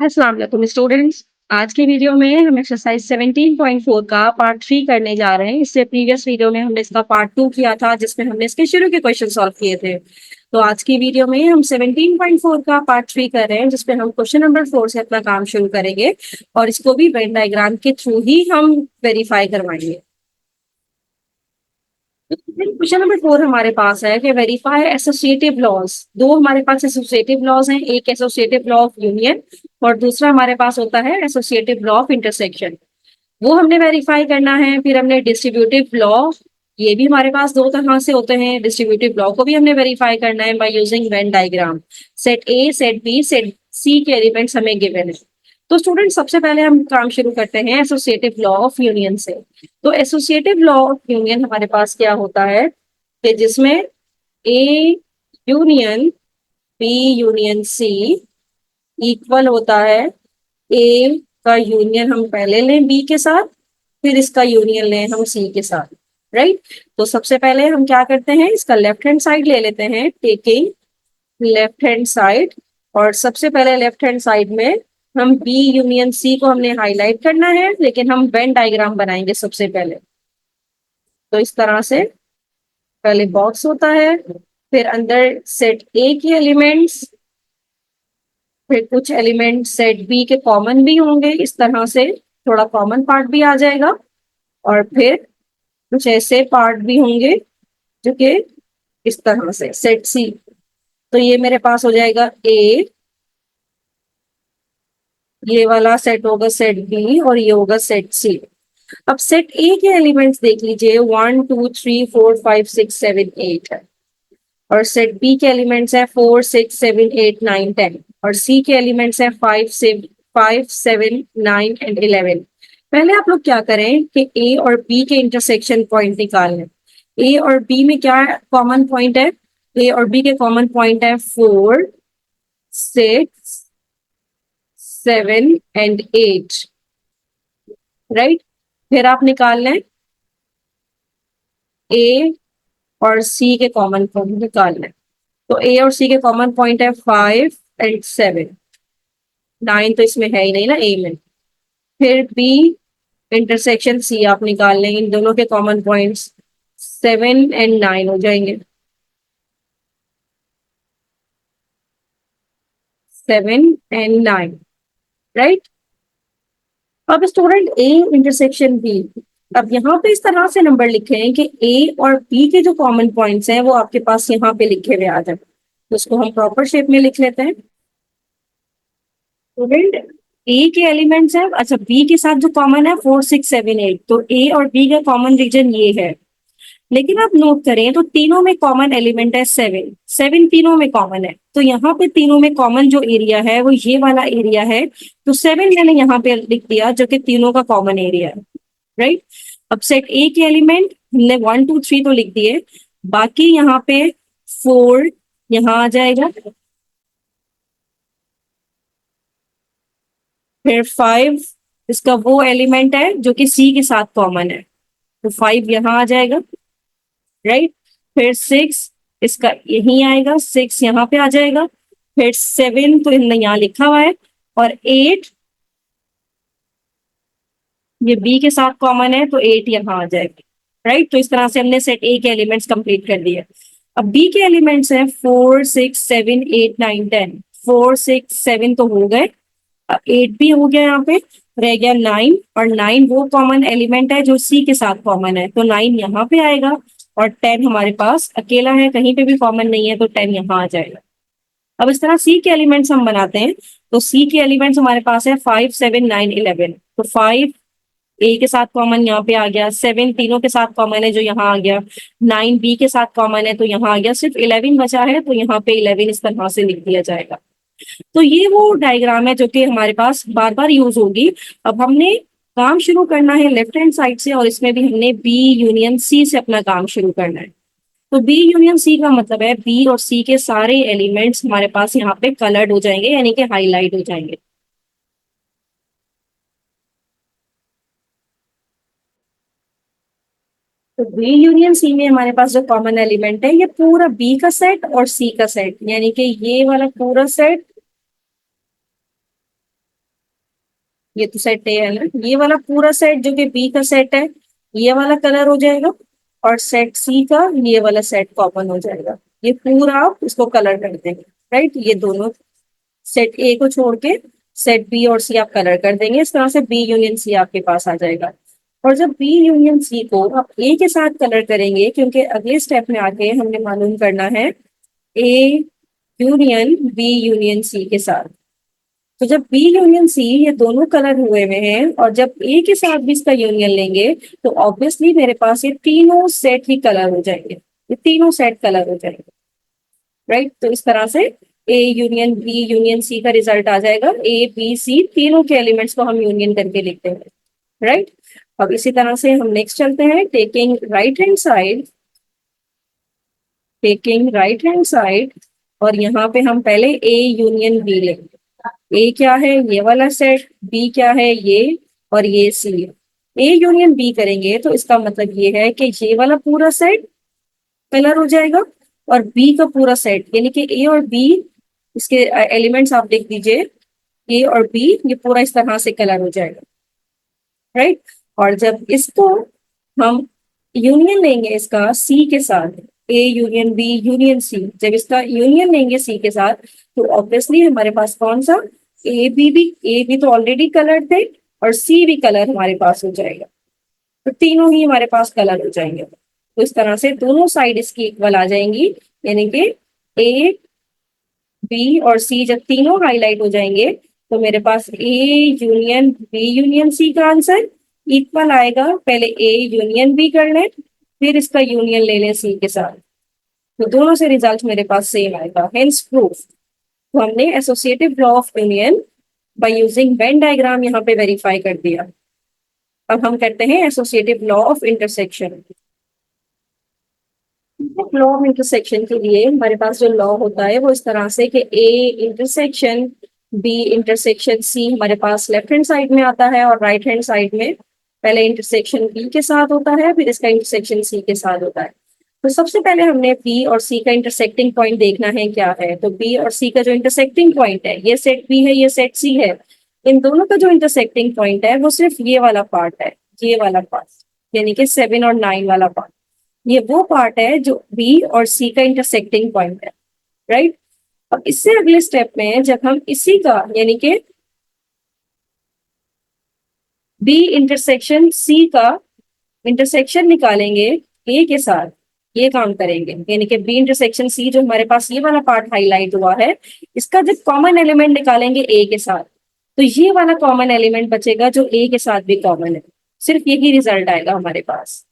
अस्सलाम वालेकुम स्टूडेंट्स। आज की वीडियो में हम एक्सरसाइज 17.4 का पार्ट 3 करने जा रहे हैं। इससे प्रीवियस वीडियो में हमने इसका पार्ट 2 किया था जिसमें हमने इसके शुरू के क्वेश्चन सॉल्व किए थे। तो आज की वीडियो में हम 17.4 का पार्ट 3 कर रहे हैं जिसमें हम क्वेश्चन नंबर 4 से अपना काम शुरू करेंगे और इसको भी वेन डायग्राम के थ्रू ही हम वेरीफाई करवाएंगे। क्वेश्चन नंबर 4 हमारे पास है कि वेरीफाई एसोसिएटिव लॉज। दो हमारे पास एसोसिएटिव लॉज हैं, एक एसोसिएटिव लॉ ऑफ यूनियन और दूसरा हमारे पास होता है एसोसिएटिव लॉ ऑफ इंटरसेक्शन। वो हमने वेरीफाई करना है। फिर हमने डिस्ट्रीब्यूटिव लॉ, ये भी हमारे पास दो तरह से होते हैं। डिस्ट्रीब्यूटिव लॉ को भी हमने वेरीफाई करना है by using Venn diagram. Set A, set B, set C के एलिमेंट्स हमें गिवन है। तो स्टूडेंट सबसे पहले हम काम शुरू करते हैं एसोसिएटिव लॉ ऑफ यूनियन से। तो एसोसिएटिव लॉ ऑफ यूनियन हमारे पास क्या होता है कि जिसमें A union B union C equal होता है ए का यूनियन हम पहले लें बी के साथ, फिर इसका यूनियन लें हम सी के साथ। राइट। तो सबसे पहले हम क्या करते हैं, इसका लेफ्ट हैंड साइड ले लेते हैं, टेकिंग लेफ्ट हैंड साइड। और सबसे पहले लेफ्ट हैंड साइड में हम बी यूनियन सी को हमने हाईलाइट करना है, लेकिन हम वेन डायग्राम बनाएंगे सबसे पहले। तो इस तरह से पहले बॉक्स होता है, फिर अंदर सेट ए के एलिमेंट्स, फिर कुछ एलिमेंट सेट बी के कॉमन भी होंगे, इस तरह से थोड़ा कॉमन पार्ट भी आ जाएगा। और फिर कुछ ऐसे पार्ट भी होंगे जो कि इस तरह से सेट सी। तो ये मेरे पास हो जाएगा ए, ये वाला सेट होगा सेट बी और ये होगा सेट सी। अब सेट ए के एलिमेंट्स देख लीजिए, 1 2 3 4 5 6 7 8 है। और सेट बी के एलिमेंट्स है 4 6 7 8 9 10। और सी के एलिमेंट्स है 5 7 9 एंड 11। पहले आप लोग क्या करें कि ए और बी के इंटरसेक्शन पॉइंट निकाल लें। ए और बी में क्या कॉमन पॉइंट है, ए और बी के कॉमन पॉइंट है 4 6 7 एंड 8। राइट। फिर आप निकाल लें ए और सी के कॉमन पॉइंट निकाल लें। तो ए और सी के कॉमन पॉइंट है 5 एंड 7। 9 तो इसमें है ही नहीं ना ए में। फिर बी इंटरसेक्शन सी आप निकाल लें, इन दोनों के कॉमन पॉइंट्स 7 एंड 9 हो जाएंगे। 7 एंड 9। राइट। अब स्टूडेंट ए इंटरसेक्शन बी, अब यहाँ पे इस तरह से नंबर लिखे हैं कि ए और बी के जो कॉमन पॉइंट्स हैं वो आपके पास यहाँ पे लिखे हुए आ जाए। तो उसको हम प्रॉपर शेप में लिख लेते हैं। स्टूडेंट ए के एलिमेंट्स है, अच्छा बी के साथ जो कॉमन है 4 6 7 8, तो ए और बी का कॉमन रीजन ये है। लेकिन आप नोट करें तो तीनों में कॉमन एलिमेंट है 7। 7 तीनों में कॉमन है, तो यहाँ पे तीनों में कॉमन जो एरिया है वो ये वाला एरिया है। तो 7 मैंने यहाँ पे लिख दिया जो कि तीनों का कॉमन एरिया है। राइट। अब सेट ए के एलिमेंट हमने 1 2 3 तो लिख दिए, बाकी यहाँ पे 4 यहाँ आ जाएगा, फिर 5 इसका वो एलिमेंट है जो कि सी के साथ कॉमन है, तो 5 यहाँ आ जाएगा। राइट। फिर 6 इसका यहीं आएगा, 6 यहाँ पे आ जाएगा। फिर 7 तो इनने यहाँ लिखा हुआ है, और 8 ये बी के साथ कॉमन है तो 8 यहाँ आ जाएगा। राइट। तो इस तरह से हमने सेट ए के एलिमेंट्स कंप्लीट कर दिए। अब बी के एलिमेंट्स हैं 4 6 7 8 9 10। 4 6 7 तो हो गए, अब 8 भी हो गया, यहाँ पे रह गया 9। और 9 वो कॉमन एलिमेंट है जो सी के साथ कॉमन है, तो 9 यहाँ पे आएगा। और 10 हमारे पास अकेला है, कहीं पे भी कॉमन नहीं है, तो 10 यहाँ आ जाएगा। अब इस तरह सी के एलिमेंट्स हम बनाते हैं। तो सी के एलिमेंट्स हमारे पास है 5 7 9 11। तो 5 ए के साथ कॉमन यहाँ पे आ गया, 7 तीनों के साथ कॉमन है जो यहाँ आ गया, 9 बी के साथ कॉमन है तो यहाँ आ गया, सिर्फ 11 बचा है तो यहाँ पे 11 इस तरह से लिख दिया जाएगा। तो ये वो डायग्राम है जो कि हमारे पास बार बार यूज होगी। अब हमने काम शुरू करना है लेफ्ट हैंड साइड से, और इसमें भी हमने बी यूनियन सी से अपना काम शुरू करना है। तो बी यूनियन सी का मतलब है बी और सी के सारे एलिमेंट्स हमारे पास यहाँ पे कलर्ड हो जाएंगे, यानी कि हाईलाइट हो जाएंगे। तो बी यूनियन सी में हमारे पास जो कॉमन एलिमेंट है ये पूरा बी का सेट और सी का सेट, यानी कि ये वाला पूरा सेट ये तो सेट ए है ना, ये वाला पूरा सेट जो कि बी का सेट है ये वाला कलर हो जाएगा, और सेट सी का ये वाला सेट कॉमन हो जाएगा। ये पूरा आप इसको कलर कर देंगे, राइट। ये दोनों सेट ए को छोड़ के सेट बी और सी आप कलर कर देंगे, इस तरह से बी यूनियन सी आपके पास आ जाएगा। और जब बी यूनियन सी को आप ए के साथ कलर करेंगे, क्योंकि अगले स्टेप में आके हमने मालूम करना है A union B union C के साथ। तो जब बी यूनियन सी ये दोनों कलर हुए हुए हैं, और जब ए के साथ भी इसका यूनियन लेंगे, तो ऑब्वियसली मेरे पास ये तीनों सेट ही कलर हो जाएंगे, ये तीनों सेट कलर हो जाएंगे, राइट। तो इस तरह से A union B union C का रिजल्ट आ जाएगा। ए बी सी तीनों के एलिमेंट्स को हम यूनियन करके लिखते हैं, राइट। अब इसी तरह से हम नेक्स्ट चलते हैं, taking right hand side, taking right hand side, और यहाँ पे हम पहले ए यूनियन बी लेंगे। ए क्या है, ये वाला सेट, बी क्या है, ये, और ये सी। ए यूनियन बी करेंगे तो इसका मतलब ये है कि ये वाला पूरा सेट कलर हो जाएगा, और बी का पूरा सेट, यानी कि ए और बी, इसके एलिमेंट्स आप देख दीजिए, ए और बी ये पूरा इस तरह से कलर हो जाएगा, राइट। और जब इसको हम यूनियन लेंगे इसका सी के साथ, A union B union C, जब इसका यूनियन लेंगे सी के साथ, तो ऑब्वियसली हमारे पास कौन सा, ए बी तो ऑलरेडी कलर थे, और सी भी कलर हमारे पास हो जाएगा, तो तीनों ही हमारे पास कलर हो जाएंगे। तो इस तरह से दोनों साइड इसकी इक्वल आ जाएंगी, यानी कि ए बी और सी जब तीनों हाईलाइट हो जाएंगे, तो मेरे पास A union B union C का आंसर इक्वल आएगा। पहले ए यूनियन बी कर लें, फिर इसका यूनियन ले लें सी के साथ, तो दोनों से रिजल्ट मेरे पास सेम आएगा, हेंस प्रूफ। तो हमने associative law of union bye using Venn diagram यहाँ पे वेरीफाई कर दिया। अब हम करते हैं associative law of intersection. Law of intersection के लिए हमारे पास जो लॉ होता है वो इस तरह से कि A intersection B intersection C हमारे पास लेफ्ट हैंड साइड में आता है, और राइट हैंड साइड में पहले इंटरसेक्शन बी के साथ होता है, फिर इसका इंटरसेक्शन सी के साथ होता है। तो सबसे पहले हमने बी और सी का इंटरसेक्टिंग पॉइंट देखना है क्या है। तो बी और सी का जो इंटरसेक्टिंग पॉइंट है, ये सेट बी है, ये सेट सी है, इन दोनों का जो इंटरसेक्टिंग पॉइंट है वो सिर्फ ये वाला पार्ट है, ये वाला पार्ट, यानी कि 7 और 9 वाला पार्ट। ये वो पार्ट है जो बी और सी का इंटरसेक्टिंग पॉइंट है, राइट। अब इससे अगले स्टेप में जब हम इसी का यानी कि बी इंटरसेक्शन सी का इंटरसेक्शन निकालेंगे ए के साथ, ये काम करेंगे, यानी कि बी इंटरसेक्शन सी जो हमारे पास ये वाला पार्ट हाईलाइट हुआ है, इसका जब कॉमन एलिमेंट निकालेंगे ए के साथ, तो ये वाला कॉमन एलिमेंट बचेगा जो ए के साथ भी कॉमन है, सिर्फ यही रिजल्ट आएगा हमारे पास।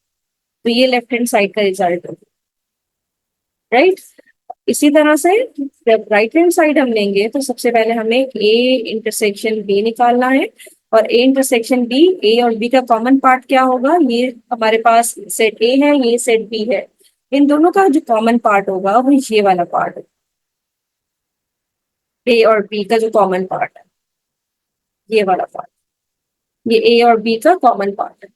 तो ये लेफ्ट हैंड साइड का रिजल्ट होगा, राइट। इसी तरह से जब राइट हैंड साइड हम लेंगे तो सबसे पहले हमें ए इंटरसेक्शन बी निकालना है, और ए इंटरसेक्शन बी, ए और बी का कॉमन पार्ट क्या होगा, ये हमारे पास सेट ए है, ये सेट बी है, इन दोनों का जो कॉमन पार्ट होगा वो ये वाला पार्ट है, ए और बी का जो कॉमन पार्ट है, ये वाला पार्ट, ये ए और बी का कॉमन पार्ट है,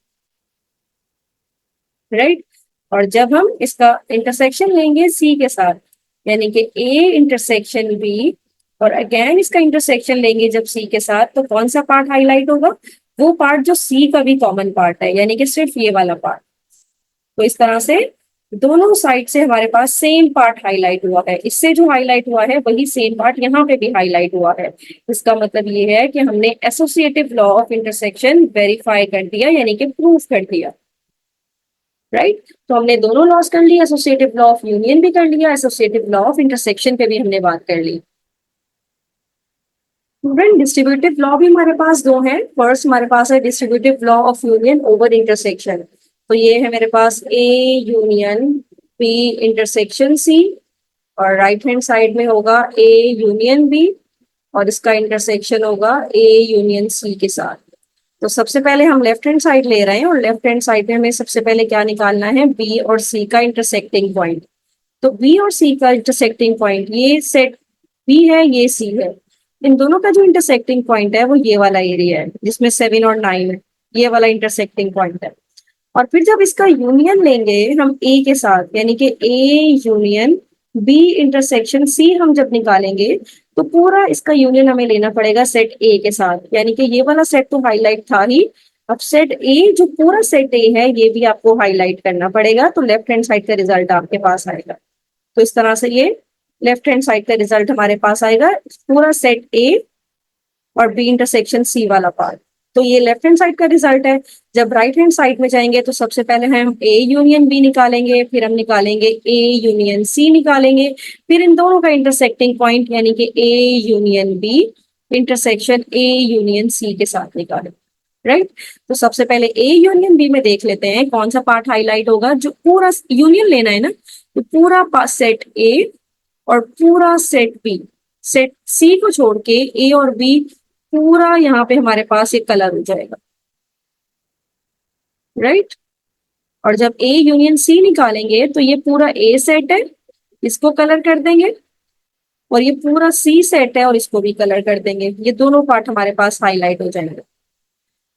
राइट। और जब हम इसका इंटरसेक्शन लेंगे सी के साथ, यानी कि ए इंटरसेक्शन बी, और अगेन इसका इंटरसेक्शन लेंगे जब सी के साथ, तो कौन सा पार्ट हाईलाइट होगा, वो पार्ट जो सी का भी कॉमन पार्ट है, यानी कि सिर्फ ये वाला पार्ट। तो इस तरह से दोनों साइड से हमारे पास सेम पार्ट हाईलाइट हुआ है, इससे जो हाईलाइट हुआ है वही सेम पार्ट यहाँ पे भी हाईलाइट हुआ है। इसका मतलब ये है कि हमने associative law of intersection verify कर दिया, यानी कि प्रूफ कर दिया, राइट। तो हमने दोनों लॉस कर लिया, एसोसिएटिव लॉ ऑफ यूनियन भी कर लिया, एसोसिएटिव लॉ ऑफ इंटरसेक्शन पे भी हमने बात कर ली। स्टूडेंट डिस्ट्रीब्यूटिव लॉ भी हमारे पास दो हैं। फर्स्ट हमारे पास है distributive law of union over intersection. तो ये है मेरे पास A union B intersection C, और राइट हैंड साइड में होगा ए यूनियन बी, और इसका इंटरसेक्शन होगा ए यूनियन सी के साथ। तो सबसे पहले हम लेफ्ट हैंड साइड ले रहे हैं, और लेफ्ट हैंड साइड में हमें सबसे पहले क्या निकालना है, बी और सी का इंटरसेक्टिंग पॉइंट। तो बी और सी का इंटरसेक्टिंग पॉइंट, ये सेट बी है, ये सी है, इन दोनों का जो इंटरसेक्टिंग पॉइंट है वो ये वाला एरिया है जिसमें 7 और 9 है, ये वाला इंटरसेक्टिंग पॉइंट है। और फिर जब इसका यूनियन लेंगे हम ए के साथ, यानी कि A union B intersection C हम जब निकालेंगे तो पूरा इसका यूनियन हमें लेना पड़ेगा सेट ए के साथ, यानी कि ये वाला सेट तो हाईलाइट था ही, अब सेट ए जो पूरा सेट ए है ये भी आपको हाईलाइट करना पड़ेगा, तो लेफ्ट हैंड साइड का रिजल्ट आपके पास आएगा। तो इस तरह से ये लेफ्ट हैंड साइड का रिजल्ट हमारे पास आएगा, पूरा सेट ए और बी इंटरसेक्शन सी वाला पार्ट। तो ये लेफ्ट हैंड साइड का रिजल्ट है। जब राइट हैंड साइड में जाएंगे तो सबसे पहले हम ए यूनियन बी निकालेंगे, फिर हम निकालेंगे ए यूनियन सी निकालेंगे, फिर इन दोनों का इंटरसेक्टिंग पॉइंट यानी कि A union B intersection A union C के साथ निकालेंगे, राइट। तो सबसे पहले ए यूनियन बी में देख लेते हैं कौन सा पार्ट हाईलाइट होगा। जो पूरा यूनियन लेना है ना, तो पूरा सेट ए और पूरा सेट बी, सेट सी को छोड़ के ए और बी पूरा यहाँ पे हमारे पास एक कलर हो जाएगा, राइट। और जब ए यूनियन सी निकालेंगे तो ये पूरा ए सेट है, इसको कलर कर देंगे, और ये पूरा सी सेट है और इसको भी कलर कर देंगे। ये दोनों पार्ट हमारे पास हाईलाइट हो जाएंगे।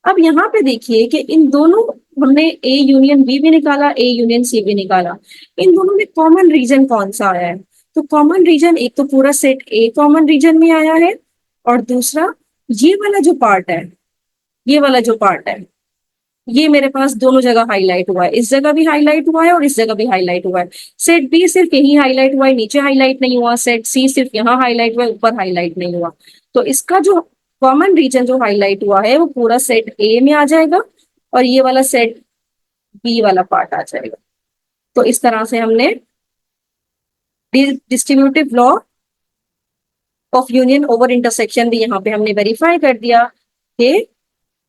अब यहाँ पे देखिए कि इन दोनों, हमने ए यूनियन बी भी निकाला, ए यूनियन सी भी निकाला, इन दोनों में कॉमन रीजन कौन सा आया है? तो कॉमन रीजन एक तो पूरा सेट ए कॉमन रीजन में आया है, और दूसरा ये वाला जो पार्ट है, ये वाला जो पार्ट है ये मेरे पास दोनों जगह हाईलाइट हुआ है, इस जगह भी हाईलाइट हुआ है और इस जगह भी हाईलाइट हुआ है। सेट बी सिर्फ यही हाईलाइट हुआ है, नीचे हाईलाइट नहीं हुआ। सेट सी सिर्फ यहाँ हाईलाइट हुआ है, ऊपर हाईलाइट नहीं हुआ। तो इसका जो कॉमन रीजन जो हाईलाइट हुआ है वो पूरा सेट ए में आ जाएगा, और ये वाला सेट बी वाला पार्ट आ जाएगा। तो इस तरह से हमने distributive law of union over intersection भी यहाँ पे हमने वेरीफाई कर दिया कि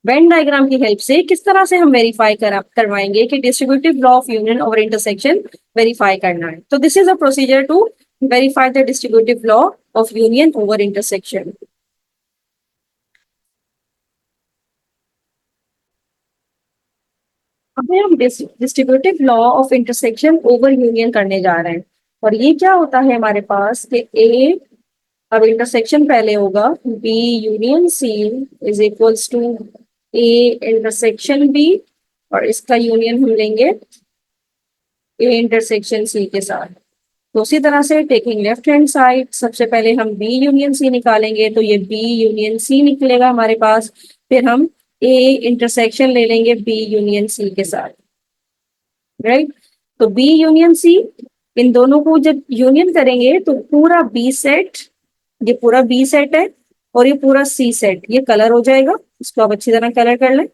वेन डायग्राम की हेल्प से किस तरह से हम वेरीफाई करवाएंगे कि distributive law of union over intersection verify करना है। तो this is a procedure to verify the distributive law of union over intersection. अब हम distributive law of intersection over union करने जा रहे हैं, और ये क्या होता है हमारे पास कि ए, अब इंटरसेक्शन पहले होगा, B union C is equals to A intersection B, और इसका यूनियन हम लेंगे ए इंटरसेक्शन सी के साथ। तो उसी तरह से टेकिंग लेफ्ट हैंड साइड, सबसे पहले हम बी यूनियन सी निकालेंगे, तो ये बी यूनियन सी निकलेगा हमारे पास। फिर हम ए इंटरसेक्शन ले लेंगे बी यूनियन सी के साथ, राइट। तो बी यूनियन सी, इन दोनों को जब यूनियन करेंगे तो पूरा बी सेट, ये पूरा बी सेट है और ये पूरा सी सेट, ये कलर हो जाएगा। इसको आप अच्छी तरह कलर कर लें।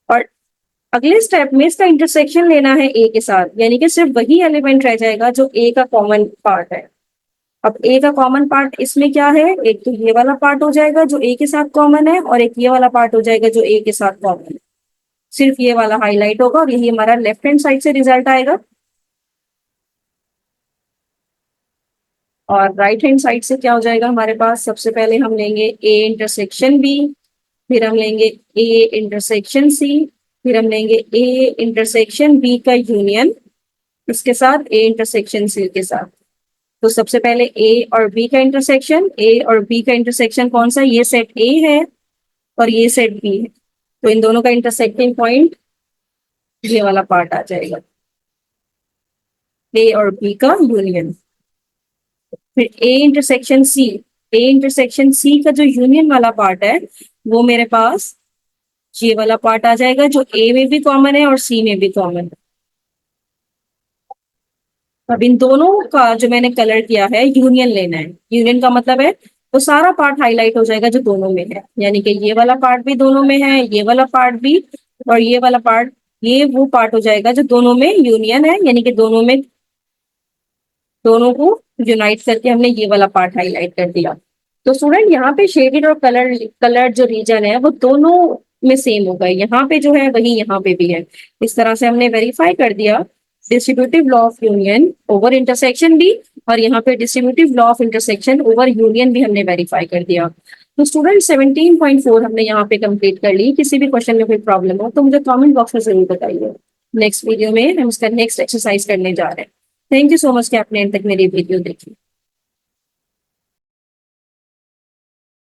और अगले स्टेप में इसका इंटरसेक्शन लेना है ए के साथ, यानी कि सिर्फ वही एलिमेंट रह जाएगा जो ए का कॉमन पार्ट है। अब ए का कॉमन पार्ट इसमें क्या है, एक तो ये वाला पार्ट हो जाएगा जो ए के साथ कॉमन है, और एक ये वाला पार्ट हो जाएगा जो ए के साथ कॉमन है। सिर्फ ये वाला हाईलाइट होगा और यही हमारा लेफ्ट हैंड साइड से रिजल्ट आएगा। और राइट हैंड साइड से क्या हो जाएगा हमारे पास, सबसे पहले हम लेंगे ए इंटरसेक्शन बी, फिर हम लेंगे ए इंटरसेक्शन सी, फिर हम लेंगे ए इंटरसेक्शन बी का यूनियन इसके साथ ए इंटरसेक्शन सी के साथ। तो सबसे पहले ए और बी का इंटरसेक्शन, ए और बी का इंटरसेक्शन कौन सा, ये सेट ए है और ये सेट बी है, तो इन दोनों का इंटरसेक्टिंग पॉइंट ये वाला पार्ट आ जाएगा, ए और बी का यूनियन। फिर A intersection C, A intersection C का जो यूनियन वाला पार्ट है वो मेरे पास ये वाला पार्ट आ जाएगा जो ए में भी कॉमन है और सी में भी कॉमन है। अब इन दोनों का जो मैंने कलर किया है यूनियन लेना है, यूनियन का मतलब है तो सारा पार्ट हाईलाइट हो जाएगा जो दोनों में है, यानी कि ये वाला पार्ट भी दोनों में है, ये वाला पार्ट भी, और ये वाला पार्ट, ये वो पार्ट हो जाएगा जो दोनों में यूनियन है, यानी कि दोनों में, दोनों को यूनाइट करके हमने ये वाला पार्ट हाईलाइट कर दिया। तो स्टूडेंट यहाँ पे शेडेड और कलर जो रीजन है वो दोनों में सेम होगा, यहाँ पे जो है वही यहाँ पे भी है। इस तरह से हमने वेरीफाई कर दिया distributive law of union over intersection भी, और यहाँ पे distributive law of intersection over union भी हमने वेरीफाई कर दिया। तो स्टूडेंट 17.4 हमने यहाँ पे कंप्लीट कर ली। किसी भी क्वेश्चन में कोई प्रॉब्लम हो तो मुझे कमेंट बॉक्स में जरूर बताइए। नेक्स्ट वीडियो में हम इसका नेक्स्ट एक्सरसाइज करने जा रहे हैं। थैंक यू सो मच कि आपने अंत तक मेरी वीडियो देखी।